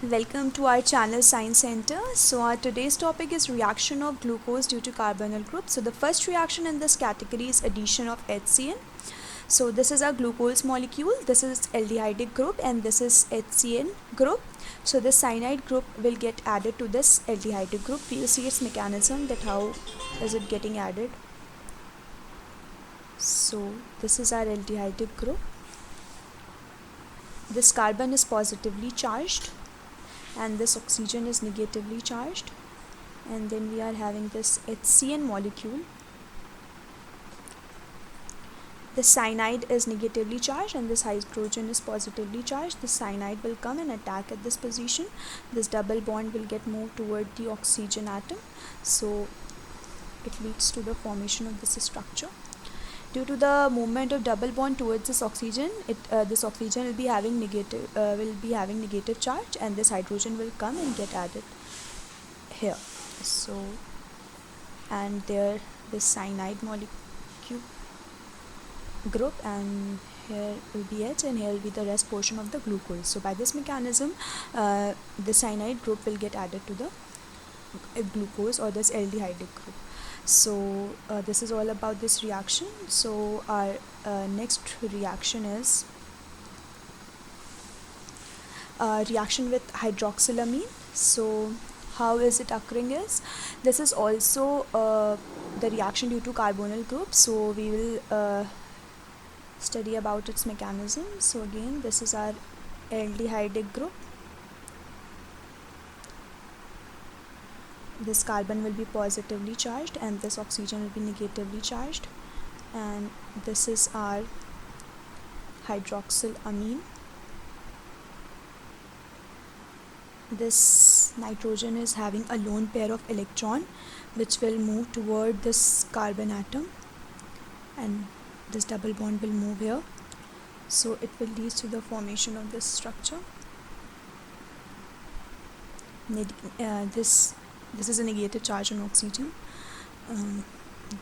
Welcome to our channel Science Center. So our today's topic is reaction of glucose due to carbonyl group. So the first reaction in this category is addition of HCN. So this is our glucose molecule, this is aldehydic group and this is HCN group. So the cyanide group will get added to this aldehydic group. We will see its mechanism, that how is it getting added. So this is our aldehydic group. This carbon is positively charged and this oxygen is negatively charged, and then we are having this HCN molecule. The cyanide is negatively charged and this hydrogen is positively charged. The cyanide will come and attack at this position. This double bond will get moved toward the oxygen atom, so it leads to the formation of this structure. Due to the movement of double bond towards this oxygen, this oxygen will be having negative charge, and this hydrogen will come and get added here. So, and there this cyanide molecule group, and here will be H, and here will be the rest portion of the glucose. So by this mechanism, the cyanide group will get added to the glucose or this aldehydic group. So this is all about this reaction. So our next reaction is reaction with hydroxylamine. So how is it occurring is, this is also the reaction due to carbonyl group. So we will study about its mechanism. So again, this is our aldehydic group. This carbon will be positively charged and this oxygen will be negatively charged, and this is our hydroxylamine. This nitrogen is having a lone pair of electron which will move toward this carbon atom, and this double bond will move here, so it will lead to the formation of this structure. This is a negative charge on oxygen.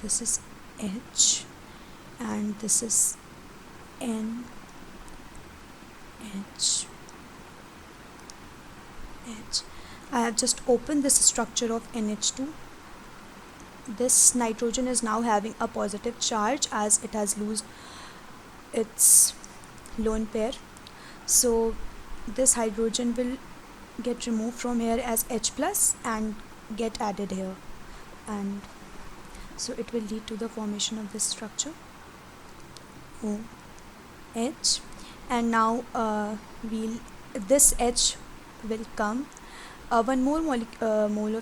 This is H and this is N, H, H. I have just opened this structure of NH2. This nitrogen is now having a positive charge as it has lost its lone pair. So this hydrogen will get removed from here as H plus and get added here, and so it will lead to the formation of this structure OH. And now this H will come, one more molecule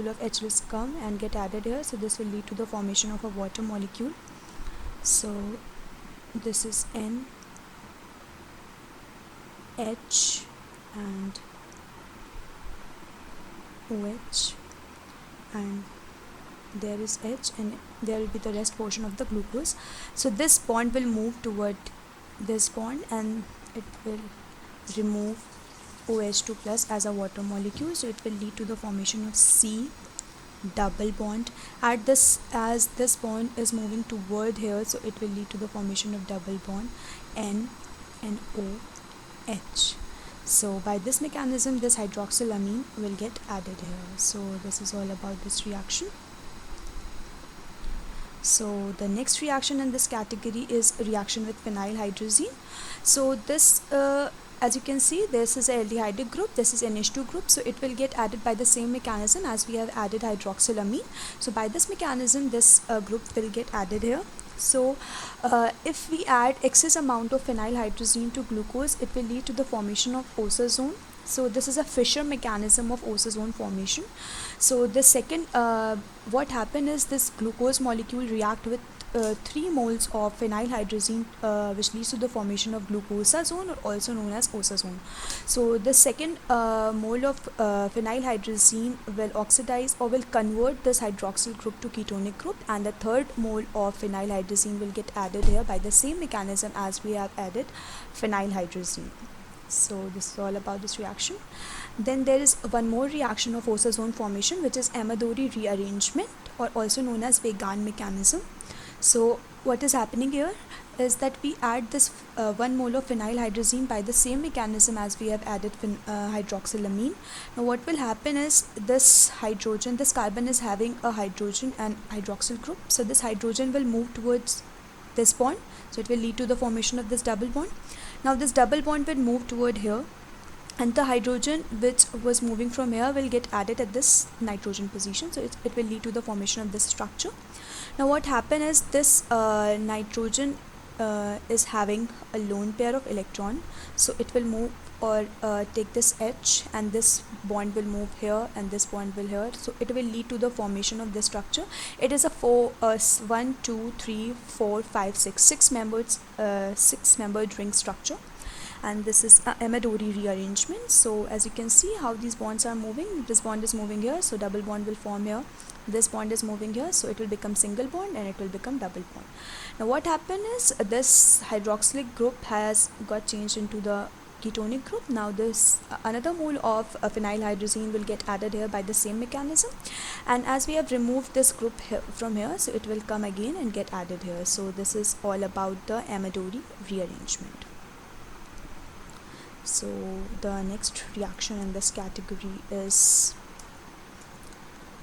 of H will come and get added here, so this will lead to the formation of a water molecule. So this is N, H and OH, and there is H, and there will be the rest portion of the glucose. So this bond will move toward this bond and it will remove OH2 plus as a water molecule, so it will lead to the formation of C double bond. At this, as this bond is moving toward here, so it will lead to the formation of double bond N and OH. So by this mechanism, this hydroxylamine will get added here. So this is all about this reaction. So the next reaction in this category is reaction with phenylhydrazine. So this as you can see, this is a aldehydic group, this is NH2 group, so it will get added by the same mechanism as we have added hydroxylamine. So by this mechanism, this group will get added here. So if we add excess amount of phenylhydrazine to glucose, it will lead to the formation of osazone. So this is a Fischer mechanism of osazone formation. So the second, what happened is this glucose molecule react with 3 moles of phenylhydrazine, which leads to the formation of glucosazone, or also known as osazone. So the second mole of phenylhydrazine will oxidize or will convert this hydroxyl group to ketonic group, and the third mole of phenylhydrazine will get added here by the same mechanism as we have added phenylhydrazine. So this is all about this reaction. Then there is one more reaction of osazone formation, which is Amadori rearrangement, or also known as Weygand mechanism. So what is happening here? is that we add this 1 mole of phenylhydrazine by the same mechanism as we have added hydroxylamine. Now what will happen is this carbon is having a hydrogen and hydroxyl group, so this hydrogen will move towards this bond, so it will lead to the formation of this double bond. Now this double bond will move toward here, and the hydrogen which was moving from here will get added at this nitrogen position, so it will lead to the formation of this structure. Now what happen is this nitrogen is having a lone pair of electron, so it will move or take this H, and this bond will move here and this bond will here, so it will lead to the formation of this structure. It is a 1 2 3 4 5 6 membered ring structure, and this is a Amadori rearrangement. So as you can see how these bonds are moving, this bond is moving here, so double bond will form here, this bond is moving here, so it will become single bond and it will become double bond. Now what happened is this hydroxylic group has got changed into the ketonic group. Now this another mole of phenylhydrazine will get added here by the same mechanism, and as we have removed this group from here, so it will come again and get added here. So this is all about the Amadori rearrangement. So the next reaction in this category is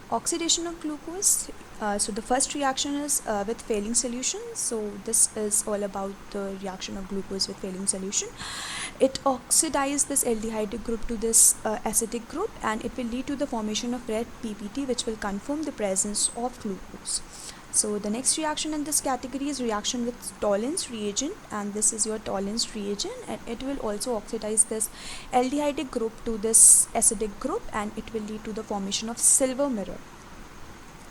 oxidation of glucose. So the first reaction is with failing solution. So this is all about the reaction of glucose with failing solution. It oxidizes this aldehyde group to this acidic group, and it will lead to the formation of red PPT, which will confirm the presence of glucose. So the next reaction in this category is reaction with Tollens reagent, and this is your Tollens reagent, and it will also oxidize this aldehyde group to this acidic group, and it will lead to the formation of silver mirror.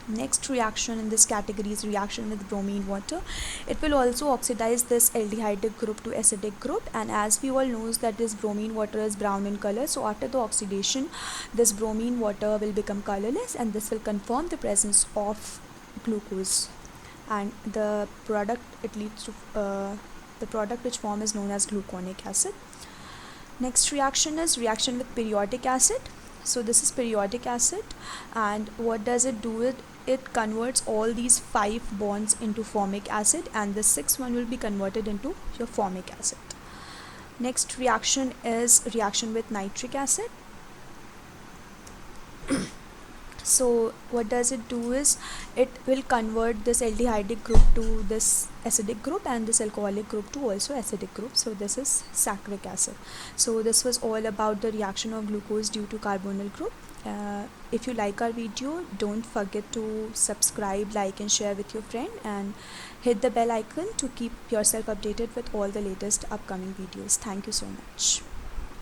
Next reaction in this category is reaction with bromine water. It will also oxidize this aldehyde group to acidic group, and as we all knows that this bromine water is brown in color, so after the oxidation this bromine water will become colorless, and this will confirm the presence of glucose, and the product which form is known as gluconic acid. Next reaction is reaction with periodic acid. So this is periodic acid, and what does it do? It converts all these 5 bonds into formic acid, and the 6th one will be converted into your formic acid. Next reaction is reaction with nitric acid. So what does it do is it will convert this aldehyde group to this acidic group, and this alcoholic group to also acidic group. So this is saccharic acid. So this was all about the reaction of glucose due to carbonyl group. If you like our video, don't forget to subscribe, like and share with your friend, and hit the bell icon to keep yourself updated with all the latest upcoming videos. Thank you so much.